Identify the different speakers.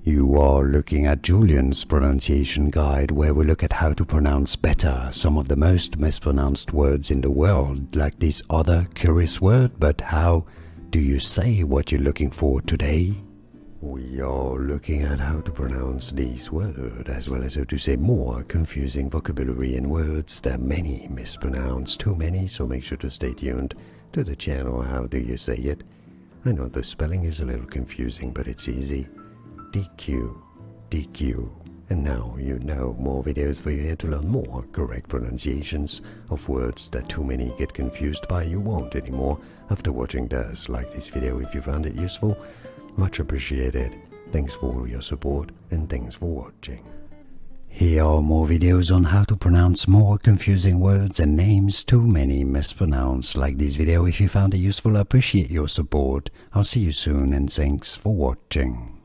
Speaker 1: You are looking at Julian's pronunciation guide, where we look at how to pronounce better some of the most mispronounced words in the world, like this other curious word. But how do you say what you're looking for today? We are looking at how to pronounce this word, as well as how to say more confusing vocabulary and words. There are many mispronounced, too many, so make sure to stay tuned to the channel. How do you say it? I know the spelling is a little confusing, but it's easy. DQ, DQ. And now you know. More videos for you here to learn more correct pronunciations of words that too many get confused by. You won't anymore after watching this. Like this video if you found it useful. Much appreciated. Thanks for all your support and thanks for watching. Here are more videos on how to pronounce more confusing words and names too many mispronounced. Like this video if you found it useful. I appreciate your support. I'll see you soon and thanks for watching.